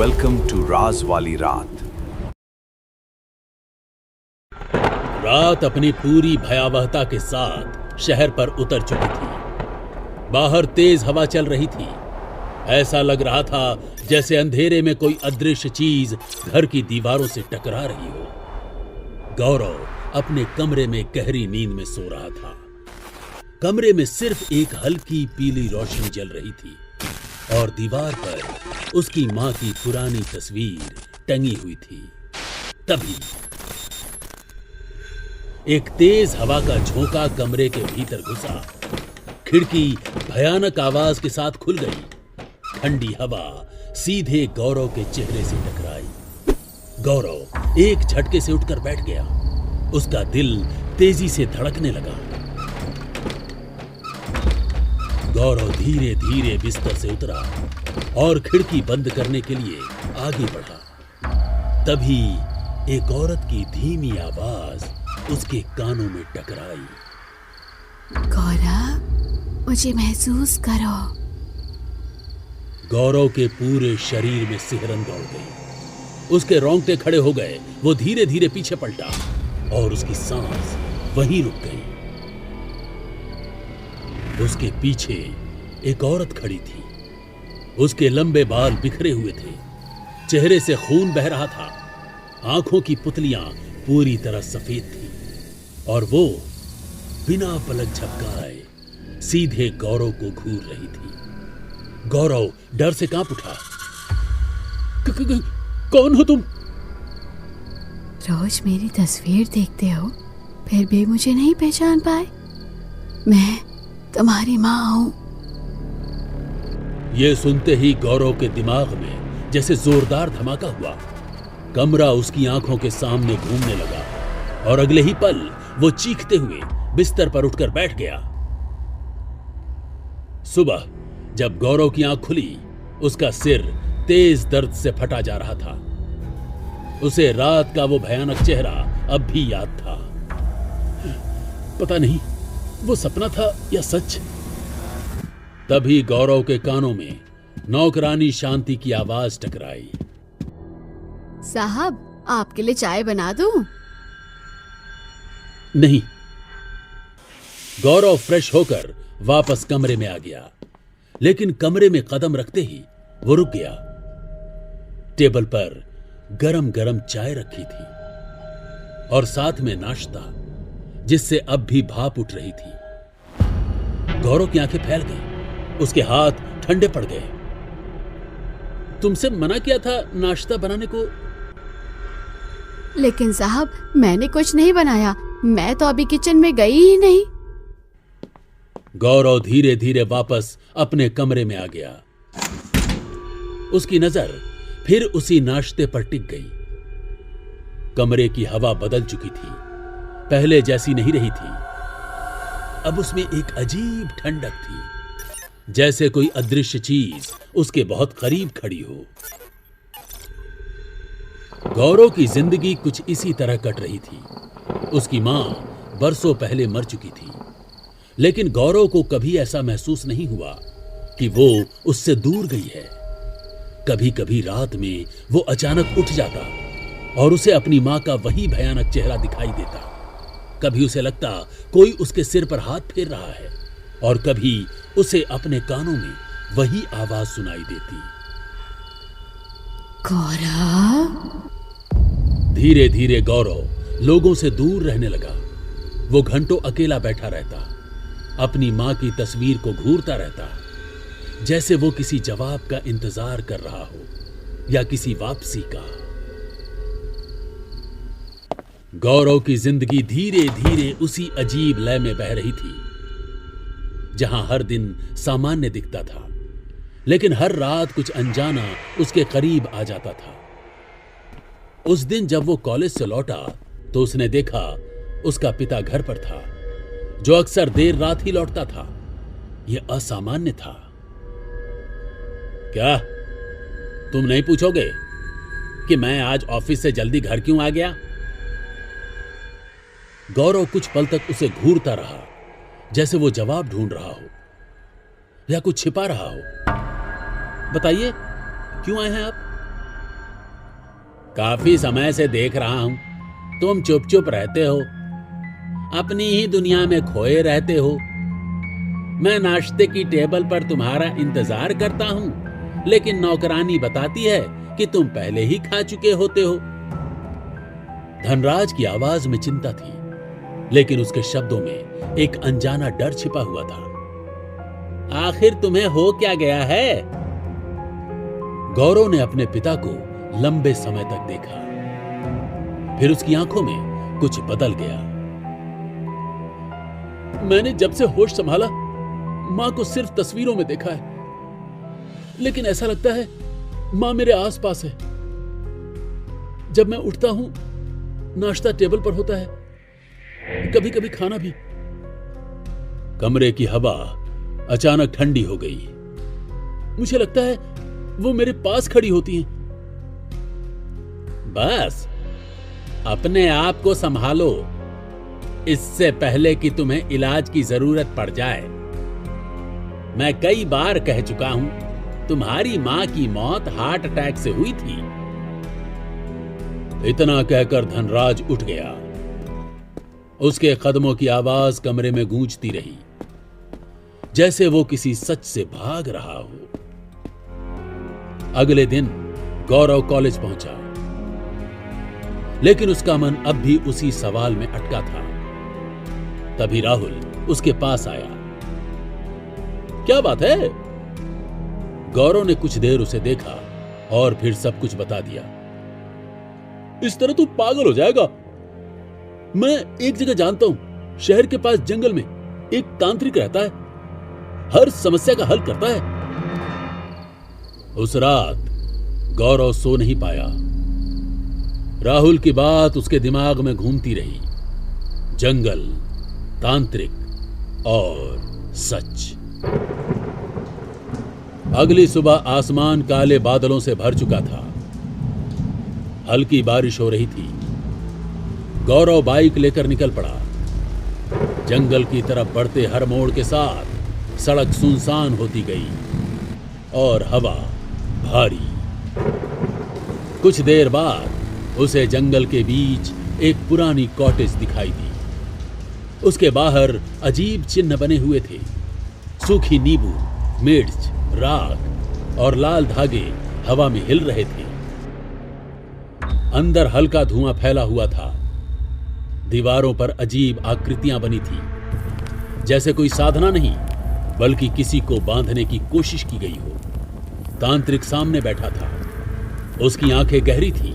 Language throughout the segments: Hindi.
वेलकम टू राज वाली रात। रात अपनी पूरी भयावहता के साथ शहर पर उतर चुकी थी। बाहर तेज हवा चल रही थी। ऐसा लग रहा था जैसे अंधेरे में कोई अदृश्य चीज घर की दीवारों से टकरा रही हो। गौरव अपने कमरे में गहरी नींद में सो रहा था। कमरे में सिर्फ एक हल्की पीली रोशनी जल रही थी और दीवार पर उसकी मां की पुरानी तस्वीर टंगी हुई थी। तभी एक तेज हवा का झोंका कमरे के भीतर घुसा। खिड़की भयानक आवाज के साथ खुल गई। ठंडी हवा सीधे गौरव के चेहरे से टकराई। गौरव एक झटके से उठकर बैठ गया। उसका दिल तेजी से धड़कने लगा। गौरव धीरे धीरे बिस्तर से उतरा और खिड़की बंद करने के लिए आगे बढ़ा। तभी एक औरत की धीमी आवाज उसके कानों में टकराई। गौरव, मुझे महसूस करो। गौरव के पूरे शरीर में सिहरन दौड़ गई। उसके रोंगटे खड़े हो गए। वो धीरे धीरे पीछे पलटा और उसकी सांस वहीं रुक गई। उसके पीछे एक औरत खड़ी थी। उसके लंबे बाल बिखरे हुए थे। चेहरे से खून बह रहा था। आंखों की पुतलियां पूरी तरह सफेद थी और वो बिना पलक झपकाए सीधे गौरव को घूर रही थी। गौरव डर से कांप उठा। कौन हो तुम? रोज मेरी तस्वीर देखते हो, फिर भी मुझे नहीं पहचान पाए? मैं तुम्हारी माँ हूं। यह सुनते ही गौरव के दिमाग में जैसे जोरदार धमाका हुआ। कमरा उसकी आंखों के सामने घूमने लगा और अगले ही पल वो चीखते हुए बिस्तर पर उठकर बैठ गया। सुबह जब गौरव की आंख खुली, उसका सिर तेज दर्द से फटा जा रहा था। उसे रात का वो भयानक चेहरा अब भी याद था। पता नहीं वो सपना था या सच। तभी गौरव के कानों में नौकरानी शांति की आवाज टकराई। साहब, आपके लिए चाय बना दूं? नहीं। गौरव फ्रेश होकर वापस कमरे में आ गया, लेकिन कमरे में कदम रखते ही वो रुक गया। टेबल पर गरम गरम चाय रखी थी और साथ में नाश्ता जिससे अब भी भाप उठ रही थी। गौरव की आंखें फैल गई। उसके हाथ ठंडे पड़ गए। तुमसे मना किया था नाश्ता बनाने को। लेकिन साहब, मैंने कुछ नहीं बनाया। मैं तो अभी किचन में गई ही नहीं। गौरव धीरे धीरे वापस अपने कमरे में आ गया। उसकी नजर फिर उसी नाश्ते पर टिक गई। कमरे की हवा बदल चुकी थी। पहले जैसी नहीं रही थी। अब उसमें एक अजीब ठंडक थी, जैसे कोई अदृश्य चीज उसके बहुत करीब खड़ी हो। गौरव की जिंदगी कुछ इसी तरह कट रही थी। उसकी मां बरसों पहले मर चुकी थी, लेकिन गौरव को कभी ऐसा महसूस नहीं हुआ कि वो उससे दूर गई है। कभी कभी रात में वो अचानक उठ जाता और उसे अपनी मां का वही भयानक चेहरा दिखाई देता। कभी उसे लगता कोई उसके सिर पर हाथ फेर रहा है और कभी उसे अपने कानों में वही आवाज सुनाई देती। गौरव। धीरे धीरे गौरव लोगों से दूर रहने लगा। वो घंटों अकेला बैठा रहता, अपनी मां की तस्वीर को घूरता रहता, जैसे वो किसी जवाब का इंतजार कर रहा हो या किसी वापसी का। गौरव की जिंदगी धीरे धीरे उसी अजीब लय में बह रही थी, जहां हर दिन सामान्य दिखता था, लेकिन हर रात कुछ अनजाना उसके करीब आ जाता था। उस दिन जब वो कॉलेज से लौटा तो उसने देखा उसका पिता घर पर था, जो अक्सर देर रात ही लौटता था। यह असामान्य था। क्या तुम नहीं पूछोगे कि मैं आज ऑफिस से जल्दी घर क्यों आ गया? गौरव कुछ पल तक उसे घूरता रहा, जैसे वो जवाब ढूंढ रहा हो या कुछ छिपा रहा हो। बताइए, क्यों आए हैं आप? काफी समय से देख रहा हूं तुम चुप चुप रहते हो, अपनी ही दुनिया में खोए रहते हो। मैं नाश्ते की टेबल पर तुम्हारा इंतजार करता हूं, लेकिन नौकरानी बताती है कि तुम पहले ही खा चुके होते हो। धनराज की आवाज में चिंता थी, लेकिन उसके शब्दों में एक अनजाना डर छिपा हुआ था। आखिर तुम्हें हो क्या गया है? गौरव ने अपने पिता को लंबे समय तक देखा, फिर उसकी आंखों में कुछ बदल गया। मैंने जब से होश संभाला मां को सिर्फ तस्वीरों में देखा है, लेकिन ऐसा लगता है मां मेरे आसपास है। जब मैं उठता हूं नाश्ता टेबल पर होता है, कभी कभी खाना भी। कमरे की हवा अचानक ठंडी हो गई। मुझे लगता है वो मेरे पास खड़ी होती हैं। बस अपने आप को संभालो, इससे पहले कि तुम्हें इलाज की जरूरत पड़ जाए। मैं कई बार कह चुका हूं, तुम्हारी मां की मौत हार्ट अटैक से हुई थी। इतना कहकर धनराज उठ गया। उसके कदमों की आवाज कमरे में गूंजती रही, जैसे वो किसी सच से भाग रहा हो। अगले दिन गौरव कॉलेज पहुंचा, लेकिन उसका मन अब भी उसी सवाल में अटका था। तभी राहुल उसके पास आया। क्या बात है? गौरव ने कुछ देर उसे देखा और फिर सब कुछ बता दिया। इस तरह तू पागल हो जाएगा। मैं एक जगह जानता हूं, शहर के पास जंगल में एक तांत्रिक रहता है, हर समस्या का हल करता है। उस रात गौरव सो नहीं पाया। राहुल की बात उसके दिमाग में घूमती रही। जंगल, तांत्रिक और सच। अगली सुबह आसमान काले बादलों से भर चुका था। हल्की बारिश हो रही थी। गौरव बाइक लेकर निकल पड़ा। जंगल की तरफ बढ़ते हर मोड़ के साथ सड़क सुनसान होती गई और हवा भारी। कुछ देर बाद उसे जंगल के बीच एक पुरानी कॉटेज दिखाई दी। उसके बाहर अजीब चिन्ह बने हुए थे। सूखी नींबू, मिर्च, राख और लाल धागे हवा में हिल रहे थे। अंदर हल्का धुआं फैला हुआ था। दीवारों पर अजीब आकृतियां बनी थी, जैसे कोई साधना नहीं बल्कि किसी को बांधने की कोशिश की गई हो। तांत्रिक सामने बैठा था। उसकी आंखें गहरी थी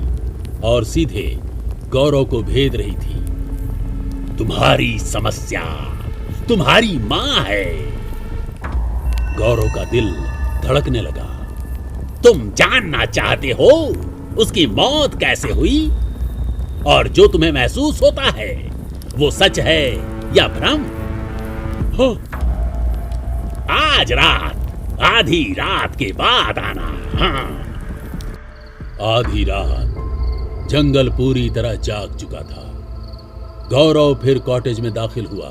और सीधे गौरव को भेद रही थी। तुम्हारी समस्या तुम्हारी मां है। गौरव का दिल धड़कने लगा। तुम जानना चाहते हो उसकी मौत कैसे हुई, और जो तुम्हें महसूस होता है वो सच है या भ्रम? हो, आज रात आधी रात के बाद आना। हाँ। आधी रात जंगल पूरी तरह जाग चुका था। गौरव फिर कॉटेज में दाखिल हुआ।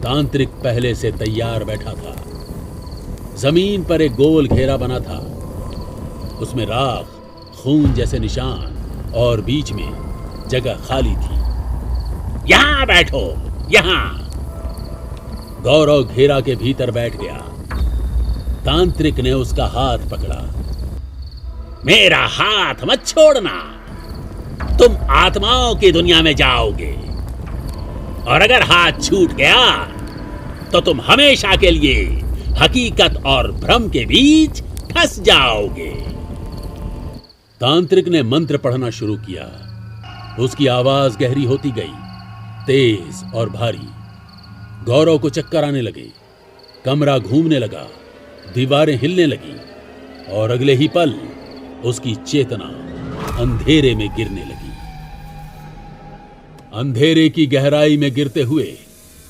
तांत्रिक पहले से तैयार बैठा था। जमीन पर एक गोल घेरा बना था। उसमें राख, खून जैसे निशान और बीच में जगह खाली थी। यहां बैठो, यहां। गौरव घेरा के भीतर बैठ गया। तांत्रिक ने उसका हाथ पकड़ा। मेरा हाथ मत छोड़ना, तुम आत्माओं की दुनिया में जाओगे, और अगर हाथ छूट गया तो तुम हमेशा के लिए हकीकत और भ्रम के बीच फंस जाओगे। तांत्रिक ने मंत्र पढ़ना शुरू किया। उसकी आवाज गहरी होती गई, तेज और भारी। गौरव को चक्कर आने लगे। कमरा घूमने लगा, दीवारें हिलने लगी, और अगले ही पल उसकी चेतना अंधेरे में गिरने लगी। अंधेरे की गहराई में गिरते हुए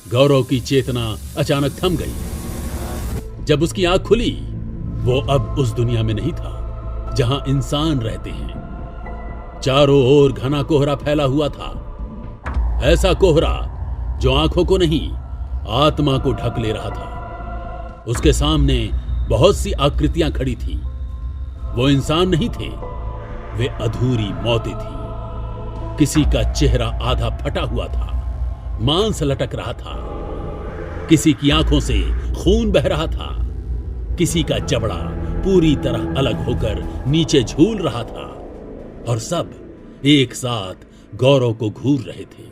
गौरव की चेतना अचानक थम गई। जब उसकी आंख खुली, वो अब उस दुनिया में नहीं था जहां इंसान रहते हैं। चारों ओर घना कोहरा फैला हुआ था। ऐसा कोहरा जो आंखों को नहीं, आत्मा को ढक ले रहा था। उसके सामने बहुत सी आकृतियां खड़ी थी। वो इंसान नहीं थे, वे अधूरी मौतें थी। किसी का चेहरा आधा फटा हुआ था, मांस लटक रहा था। किसी की आंखों से खून बह रहा था। किसी का जबड़ा पूरी तरह अलग होकर नीचे झूल रहा था। और सब एक साथ गौरव को घूर रहे थे।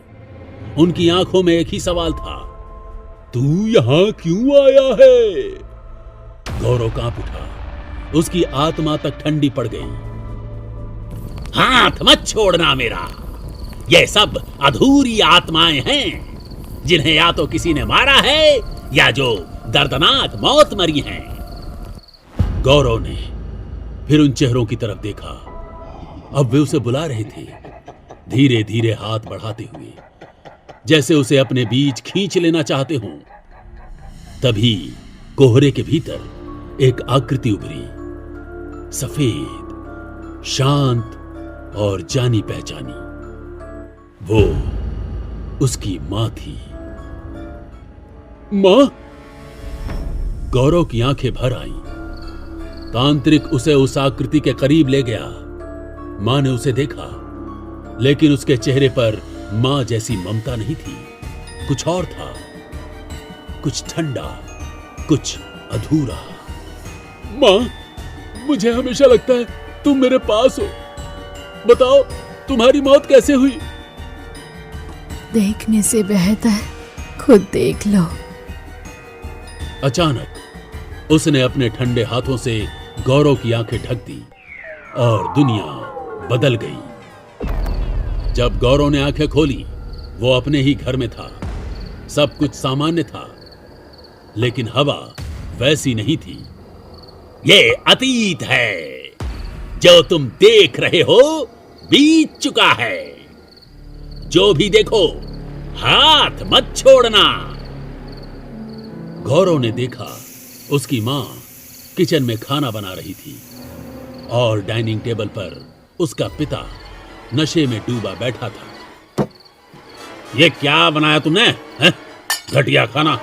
उनकी आंखों में एक ही सवाल था, तू यहां क्यों आया है? गौरव कांप उठा। उसकी आत्मा तक ठंडी पड़ गई। हाथ मत छोड़ना मेरा। ये सब अधूरी आत्माएं हैं जिन्हें या तो किसी ने मारा है या जो दर्दनाक मौत मरी हैं। गौरव ने फिर उन चेहरों की तरफ देखा। अब वे उसे बुला रहे थे, धीरे धीरे हाथ बढ़ाते हुए, जैसे उसे अपने बीच खींच लेना चाहते हों। तभी कोहरे के भीतर एक आकृति उभरी, सफेद, शांत और जानी पहचानी। वो उसकी मां थी। मां? गौरव की आंखें भर आईं। तांत्रिक उसे उस आकृति के करीब ले गया। मां ने उसे देखा, लेकिन उसके चेहरे पर मां जैसी ममता नहीं थी। कुछ और था, कुछ ठंडा, कुछ अधूरा। मां, मुझे हमेशा लगता है तुम मेरे पास हो। बताओ, तुम्हारी मौत कैसे हुई? देखने से बेहतर खुद देख लो। अचानक उसने अपने ठंडे हाथों से गौरव की आंखें ढक दी और दुनिया बदल गई। जब गौरव ने आंखें खोली, वो अपने ही घर में था। सब कुछ सामान्य था, लेकिन हवा वैसी नहीं थी। ये अतीत है। जो तुम देख रहे हो बीत चुका है। जो भी देखो, हाथ मत छोड़ना। गौरव ने देखा उसकी मां किचन में खाना बना रही थी और डाइनिंग टेबल पर उसका पिता नशे में डूबा बैठा था। ये क्या बनाया तुमने? घटिया खाना।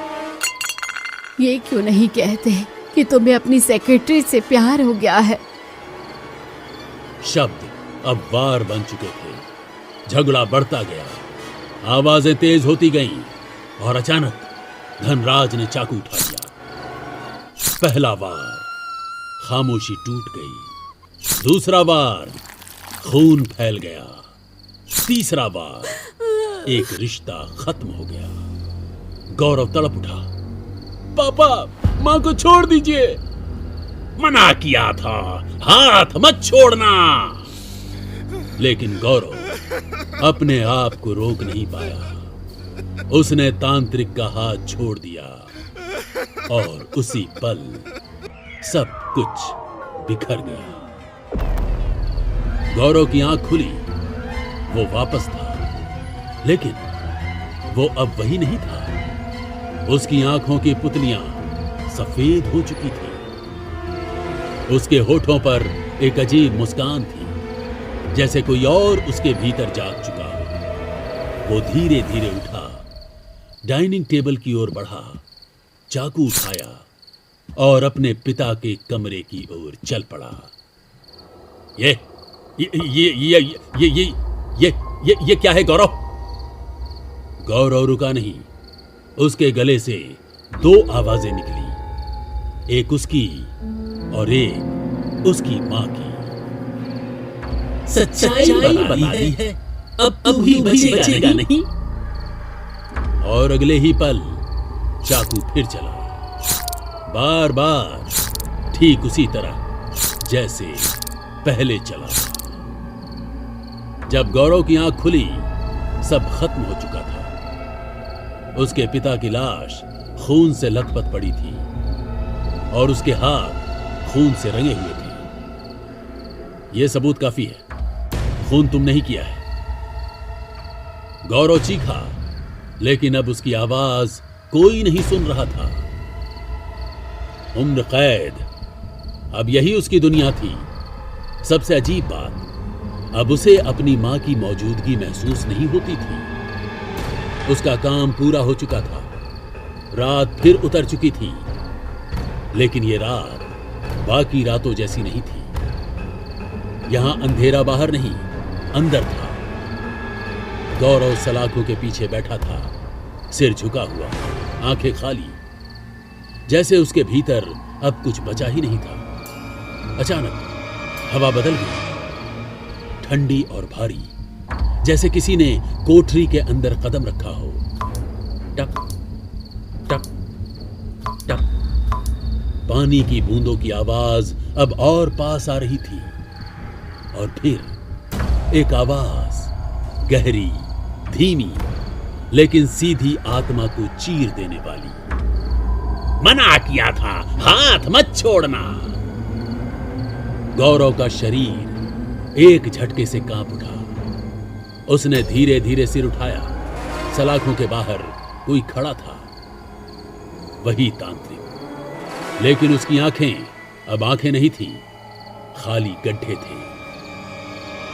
ये क्यों नहीं कहते कि तुम्हें अपनी सेक्रेटरी से प्यार हो गया है? शब्द अब वार बन चुके थे। झगड़ा बढ़ता गया, आवाजें तेज होती गईं और अचानक धनराज ने चाकू उठा लिया। पहला वार, खामोशी टूट गई। दूसरा वार, खून फैल गया। तीसरा वार, एक रिश्ता खत्म हो गया। गौरव तड़प उठा, पापा, मां को छोड़ दीजिए। मना किया था, हाथ मत छोड़ना। लेकिन गौरव अपने आप को रोक नहीं पाया। उसने तांत्रिक का हाथ छोड़ दिया और उसी पल सब कुछ बिखर गया। गौरव की आंख खुली। वो वापस था, लेकिन वो अब वही नहीं था। उसकी आंखों की पुतलियां सफेद हो चुकी थी। उसके होठों पर एक अजीब मुस्कान थी, जैसे कोई और उसके भीतर जाग चुका हो। वो धीरे धीरे उठा, डाइनिंग टेबल की ओर बढ़ा, चाकू उठाया और अपने पिता के कमरे की ओर चल पड़ा। ये क्या है गौरव? गौरव रुका नहीं। उसके गले से दो आवाजें निकली, एक उसकी और एक उसकी मां की। सच्चाई बता दी है, अब तू भी बचेगा नहीं। और अगले ही पल चाकू फिर चला, बार बार ठीक उसी तरह जैसे पहले चला। जब गौरव की आंख खुली, सब खत्म हो चुका था। उसके पिता की लाश खून से लथपथ पड़ी थी और उसके हाथ खून से रंगे हुए थे। यह सबूत काफी है, खून तुम नहीं किया है। गौरव चीखा, लेकिन अब उसकी आवाज कोई नहीं सुन रहा था। उम्र कैद, अब यही उसकी दुनिया थी। सबसे अजीब बात, अब उसे अपनी मां की मौजूदगी महसूस नहीं होती थी। उसका काम पूरा हो चुका था। रात फिर उतर चुकी थी, लेकिन यह रात बाकी रातों जैसी नहीं थी। यहां अंधेरा बाहर नहीं, अंदर था। गौरव सलाखों के पीछे बैठा था, सिर झुका हुआ, आंखें खाली, जैसे उसके भीतर अब कुछ बचा ही नहीं था। अचानक हवा बदल गई, ठंडी और भारी, जैसे किसी ने कोठरी के अंदर कदम रखा हो। टप टप टप, पानी की बूंदों की आवाज अब और पास आ रही थी। और फिर एक आवाज, गहरी, धीमी, लेकिन सीधी आत्मा को चीर देने वाली। मना किया था, हाथ मत छोड़ना। गौरव का शरीर एक झटके से कांप उठा। उसने धीरे धीरे सिर उठाया। सलाखों के बाहर कोई खड़ा था, वही तांत्रिक। लेकिन उसकी आंखें अब आंखें नहीं थी, खाली गड्ढे थे।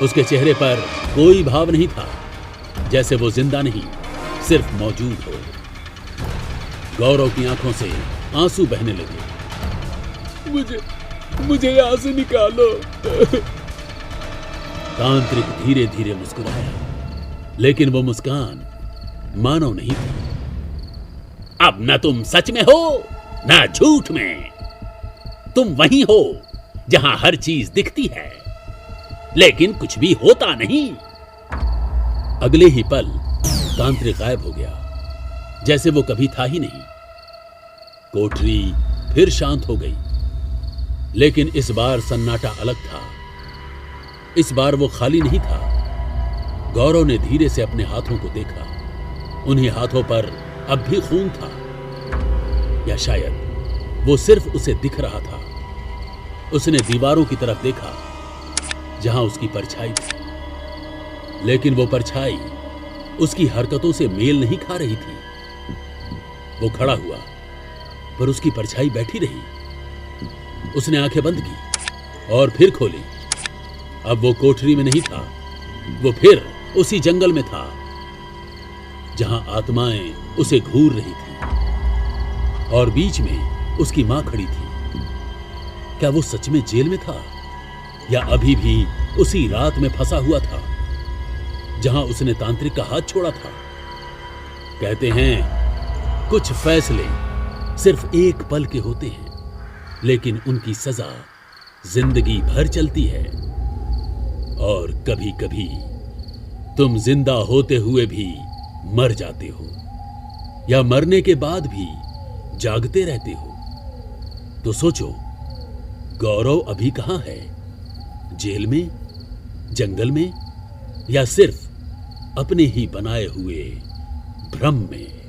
उसके चेहरे पर कोई भाव नहीं था, जैसे वो जिंदा नहीं, सिर्फ मौजूद हो। गौरव की आंखों से आंसू बहने लगे। मुझे यहां से निकालो। तांत्रिक धीरे धीरे मुस्कुराया, लेकिन वो मुस्कान मानव नहीं थी। अब न तुम सच में हो न झूठ में, तुम वहीं हो जहां हर चीज दिखती है लेकिन कुछ भी होता नहीं। अगले ही पल तांत्रिक गायब हो गया, जैसे वो कभी था ही नहीं। कोठरी फिर शांत हो गई, लेकिन इस बार सन्नाटा अलग था। इस बार वो खाली नहीं था। गौरव ने धीरे से अपने हाथों को देखा। उन्हीं हाथों पर अब भी खून था, या शायद वो सिर्फ उसे दिख रहा था। उसने दीवारों की तरफ देखा जहां उसकी परछाई थी, लेकिन वो परछाई उसकी हरकतों से मेल नहीं खा रही थी। वो खड़ा हुआ, पर उसकी परछाई बैठी रही। उसने आंखें बंद की और फिर खोली। अब वो कोठरी में नहीं था, वो फिर उसी जंगल में था जहां आत्माएं उसे घूर रही थी, और बीच में उसकी मां खड़ी थी। क्या वो सच में जेल में था, या अभी भी उसी रात में फंसा हुआ था जहां उसने तांत्रिक का हाथ छोड़ा था? कहते हैं कुछ फैसले सिर्फ एक पल के होते हैं, लेकिन उनकी सजा जिंदगी भर चलती है। और कभी कभी तुम जिंदा होते हुए भी मर जाते हो, या मरने के बाद भी जागते रहते हो। तो सोचो, गौरव अभी कहां है? जेल में, जंगल में, या सिर्फ अपने ही बनाए हुए भ्रम में?